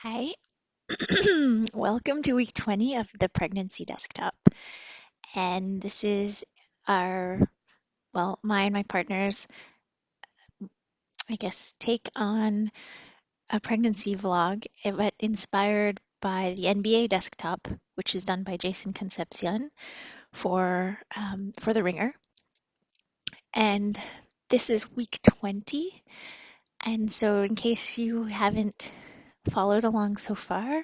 Hi, welcome to week 20 of the Pregnancy Desktop. And this is our, my and my partner's, take on a pregnancy vlog, but inspired by the NBA Desktop, which is done by Jason Concepcion for The Ringer. And this is week 20. And so, in case you haven't followed along so far,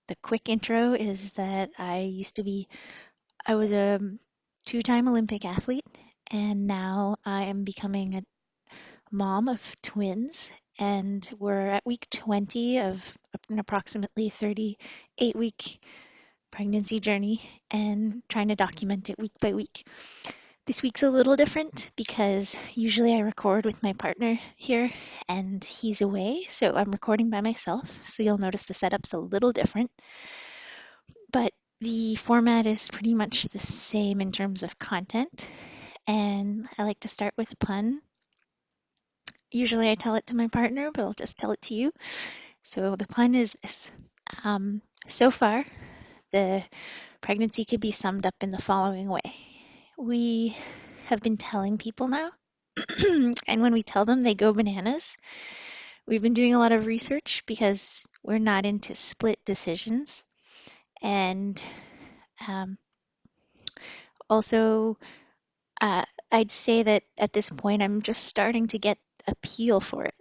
the quick intro is that I was a two-time Olympic athlete, and now I am becoming a mom of twins, and we're at week 20 of an approximately 38-week pregnancy journey and trying to document it week by week. This week's a little different because usually I record with my partner here and he's away, so I'm recording by myself, so you'll notice the setup's a little different. But the format is pretty much the same in terms of content, and I like to start with a pun. Usually I tell it to my partner, but I'll just tell it to you. So the pun is this. So far, the pregnancy could be summed up in the following way. We have been telling people now, and when we tell them, they go bananas. We've been doing a lot of research because we're not into split decisions. And also, I'd say that at this point, I'm just starting to get a feel for it.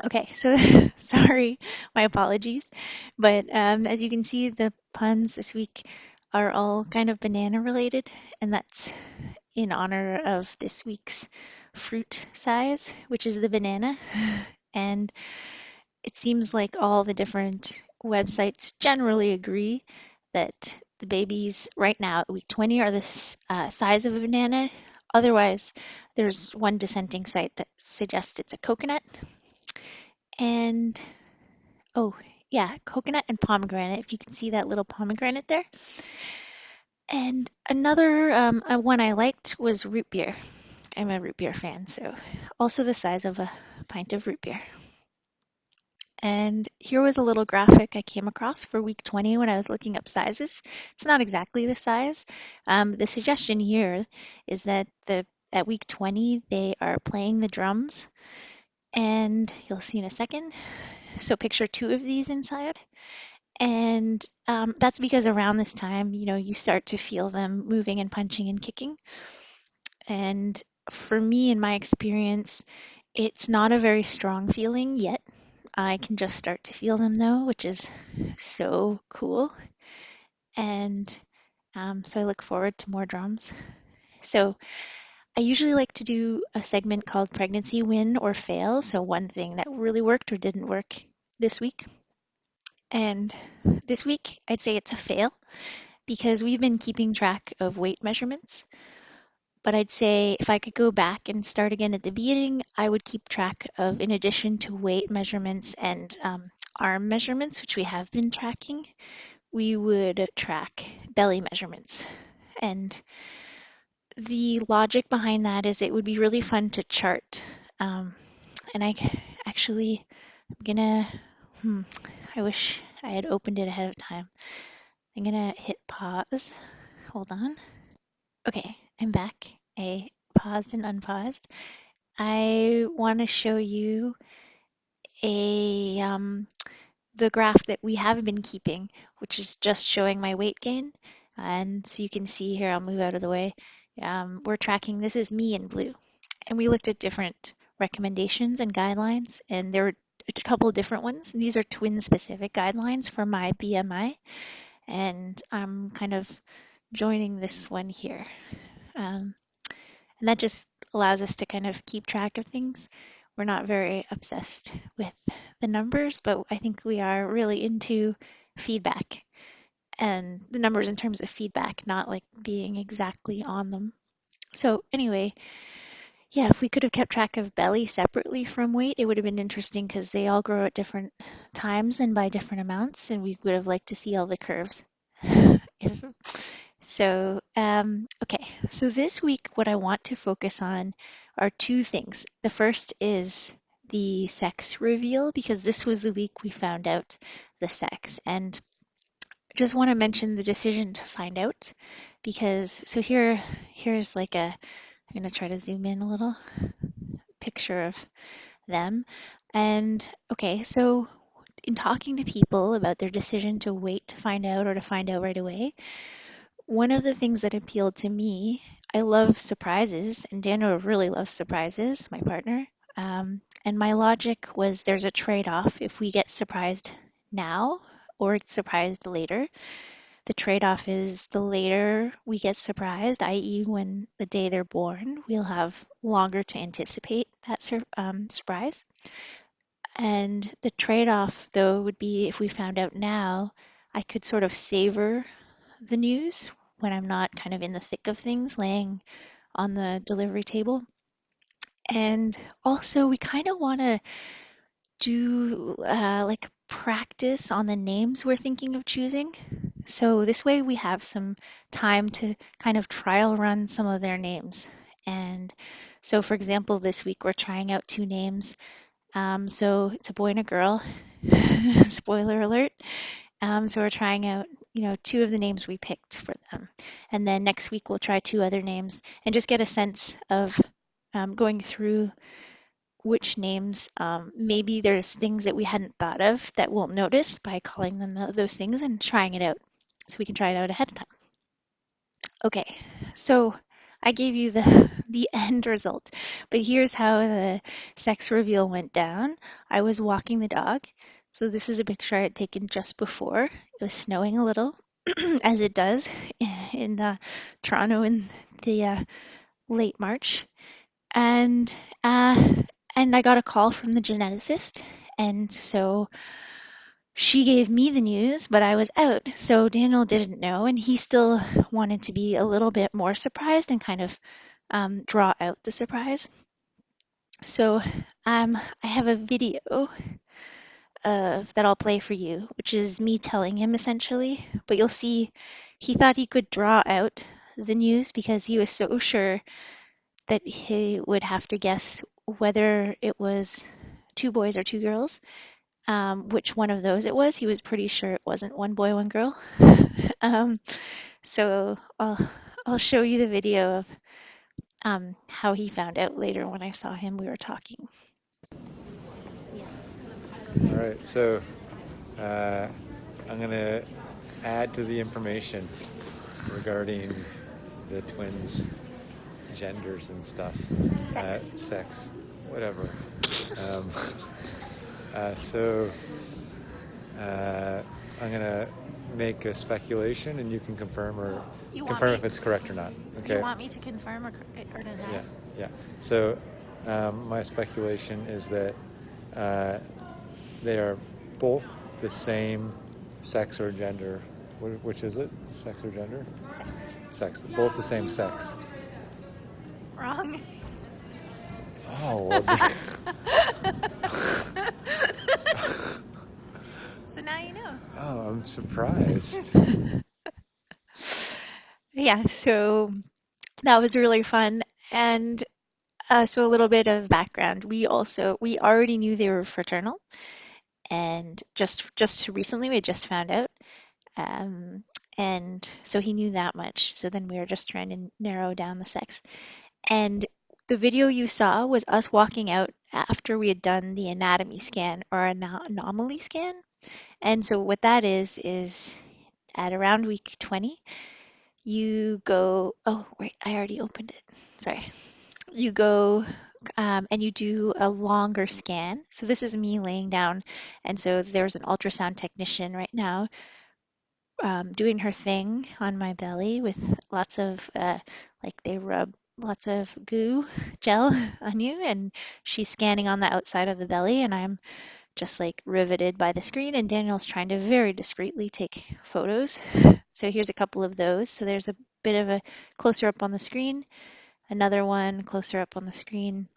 Okay, so sorry, my apologies. But as you can see, the puns this week are all kind of banana related, and that's in honor of this week's fruit size, which is the banana. And it seems like all the different websites generally agree that the babies right now at week 20 are the size of a banana. Otherwise, there's one dissenting site that suggests it's a coconut. And, coconut and pomegranate, if you can see that little pomegranate there. And another one I liked was root beer. I'm a root beer fan, so also the size of a pint of root beer. And here was a little graphic I came across for week 20 when I was looking up sizes. It's not exactly the size. The suggestion here is that at week 20, they are playing the drums, and you'll see in a second. So picture two of these inside. And that's because around this time, you start to feel them moving and punching and kicking. And for me, in my experience, it's not a very strong feeling yet. I can just start to feel them though, which is so cool. And so I look forward to more drums. So I usually like to do a segment called Pregnancy Win or Fail. So one thing that really worked or didn't work this week. And this week, I'd say it's a fail because we've been keeping track of weight measurements. But I'd say if I could go back and start again at the beginning, I would keep track of, in addition to weight measurements and arm measurements, which we have been tracking, we would track belly measurements. And the logic behind that is it would be really fun to chart. And I actually, I wish I had opened it ahead of time. I'm gonna hit pause. Hold on. Okay, I'm back. I paused and unpaused. I want to show you the graph that we have been keeping, which is just showing my weight gain. And so you can see here, I'll move out of the way. We're tracking, this is me in blue. And we looked at different recommendations and guidelines, and there were a couple different ones. And these are twin-specific guidelines for my BMI. And I'm kind of joining this one here. And that just allows us to kind of keep track of things. We're not very obsessed with the numbers, but I think we are really into feedback and the numbers in terms of feedback, not like being exactly on them. So anyway, yeah, if we could have kept track of belly separately from weight, it would have been interesting because they all grow at different times and by different amounts, and we would have liked to see all the curves. Okay, so this week what I want to focus on are two things. The first is the sex reveal because this was the week we found out the sex. And I just want to mention the decision to find out because so here's like a I'm going to try to zoom in a little picture of them. And okay, so in talking to people about their decision to wait to find out or to find out right away, one of the things that appealed to me, I love surprises, and Daniel really loves surprises, my partner. And my logic was there's a trade-off if we get surprised now or surprised later. The trade-off is the later we get surprised, i.e., when the day they're born, we'll have longer to anticipate that surprise. And the trade-off, though, would be if we found out now, I could sort of savor the news when I'm not kind of in the thick of things, laying on the delivery table. And also, we kind of want to do like practice on the names we're thinking of choosing. So this way we have some time to kind of trial run some of their names. And so, for example, this week we're trying out two names. So it's a boy and a girl. Spoiler alert. So we're trying out, two of the names we picked for them. And then next week we'll try two other names and just get a sense of going through which names, maybe there's things that we hadn't thought of that we'll notice by calling them those things and trying it out. So we can try it out ahead of time. Okay, so I gave you the end result, but here's how the sex reveal went down. I was walking the dog. So this is a picture I had taken just before. It was snowing a little, as it does in Toronto in the late March. And I got a call from the geneticist, and so she gave me the news, but I was out, so Daniel didn't know, and he still wanted to be a little bit more surprised and kind of draw out the surprise. So I have a video that I'll play for you, which is me telling him essentially, but you'll see he thought he could draw out the news because he was so sure that he would have to guess whether it was two boys or two girls, which one of those it was. He was pretty sure it wasn't one boy, one girl. So I'll show you the video of how he found out later when I saw him. We were talking. All right, so I'm going to add to the information regarding the twins' genders and stuff. Sex, whatever. So I'm going to make a speculation, and you can confirm or confirm if it's correct or not. Okay. You want me to confirm or deny? Yeah. So my speculation is that they are both the same sex or gender. Which is it? Sex or gender? Sex. Both the same sex. Wrong. Oh. So now you know. Oh, I'm surprised. Yeah, so that was really fun. And so a little bit of background. We already knew they were fraternal. And just recently we just found out. And so he knew that much. So then we were just trying to narrow down the sex. And the video you saw was us walking out after we had done the anatomy scan or anomaly scan. And so what that is at around week 20, you go, oh, wait, I already opened it. Sorry. You go and you do a longer scan. So this is me laying down. And so there's an ultrasound technician right now doing her thing on my belly with lots of, they rub lots of goo gel on you, and she's scanning on the outside of the belly, and I'm just like riveted by the screen, and Daniel's trying to very discreetly take photos. So here's a couple of those. So there's a bit of a closer up on the screen, another one closer up on the screen,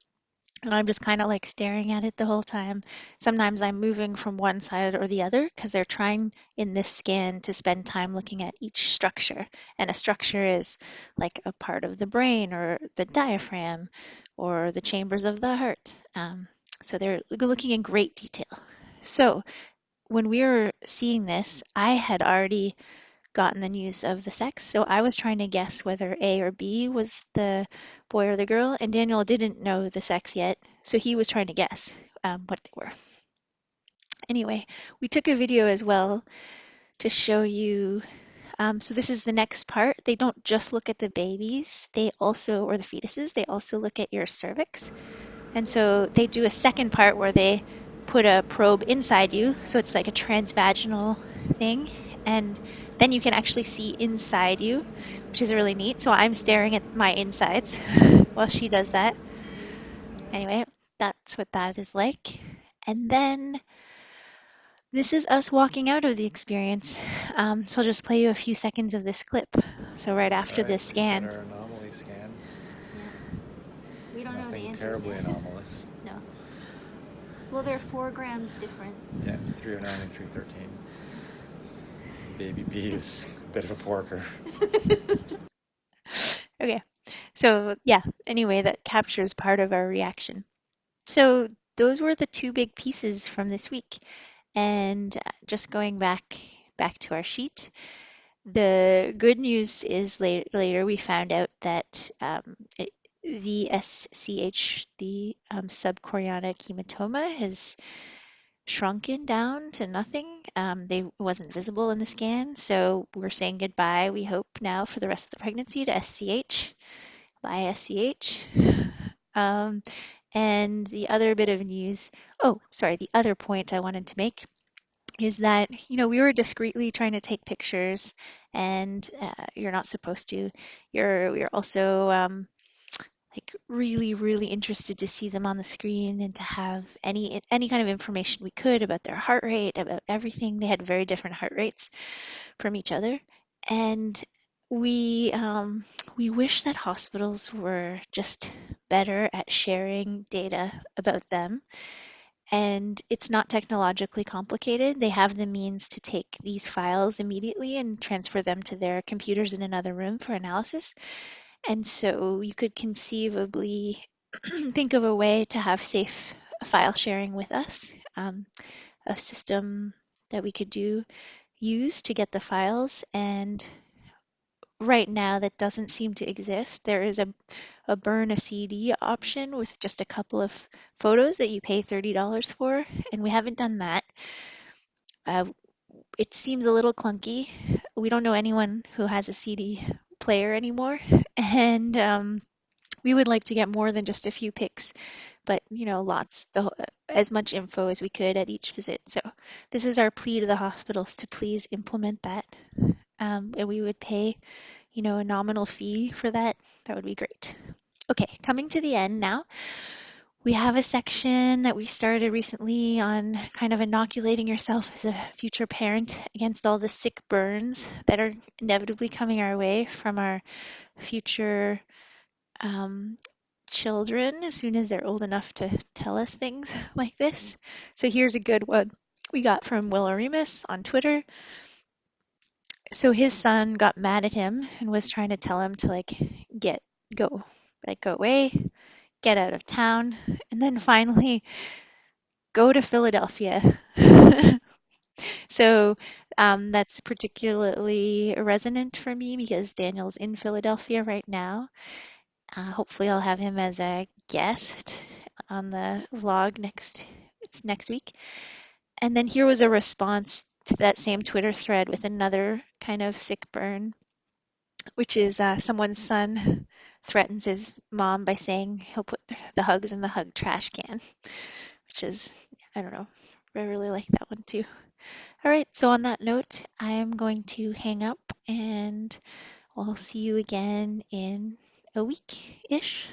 and I'm just kind of like staring at it the whole time. Sometimes I'm moving from one side or the other because they're trying in this scan to spend time looking at each structure. And a structure is like a part of the brain or the diaphragm or the chambers of the heart. So they're looking in great detail. So when we were seeing this, I had already gotten the news of the sex, so I was trying to guess whether A or B was the boy or the girl, and Daniel didn't know the sex yet, so he was trying to guess what they were. Anyway, we took a video as well to show you. So this is the next part. They don't just look at the babies, they also, or the fetuses, they also look at your cervix. And so they do a second part where they put a probe inside you, so it's like a transvaginal thing, and then you can actually see inside you, which is really neat. So I'm staring at my insides while she does that. Anyway, that's what that is like. And then this is us walking out of the experience. So I'll just play you a few seconds of this clip. So right after All right, this we just had scan. our anomaly scan. Yeah. We don't know the Nothing answers terribly yet. anomalous. No. Well, they're 4 grams different. Yeah, 309 and 313. Baby B is a bit of a porker. Okay. So yeah, anyway, that captures part of our reaction. So those were the two big pieces from this week. And just going back to our sheet, the good news is later we found out that the SCH, the subchorionic hematoma, has shrunken down to nothing. They wasn't visible in the scan, so we're saying goodbye. We hope now for the rest of the pregnancy to SCH. Bye, SCH. Um, and the other bit of news, oh, sorry, the other point I wanted to make is that, we were discreetly trying to take pictures, and you're not supposed to. We are also like really, really interested to see them on the screen and to have any kind of information we could about their heart rate, about everything. They had very different heart rates from each other, and we wish that hospitals were just better at sharing data about them. And it's not technologically complicated. They have the means to take these files immediately and transfer them to their computers in another room for analysis. And so you could conceivably think of a way to have safe file sharing with us, a system that we could use to get the files. And right now that doesn't seem to exist. There is a burn a CD option with just a couple of photos that you pay $30 for, and we haven't done that. Uh, it seems a little clunky. We don't know anyone who has a CD player anymore, and we would like to get more than just a few pics, but as much info as we could at each visit. So this is our plea to the hospitals to please implement that, and we would pay a nominal fee for that. That would be great. Okay, coming to the end now. We have a section that we started recently on kind of inoculating yourself as a future parent against all the sick burns that are inevitably coming our way from our future children as soon as they're old enough to tell us things like this. So here's a good one we got from Will Remus on Twitter. So his son got mad at him and was trying to tell him to go away, get out of town, and then finally go to Philadelphia. So that's particularly resonant for me because Daniel's in Philadelphia right now. Hopefully I'll have him as a guest on the vlog next week. And then here was a response to that same Twitter thread with another kind of sick burn, which is someone's son threatens his mom by saying he'll put the hugs in the hug trash can, which is, I don't know, I really like that one too. All right, so on that note, I am going to hang up and I'll see you again in a week-ish.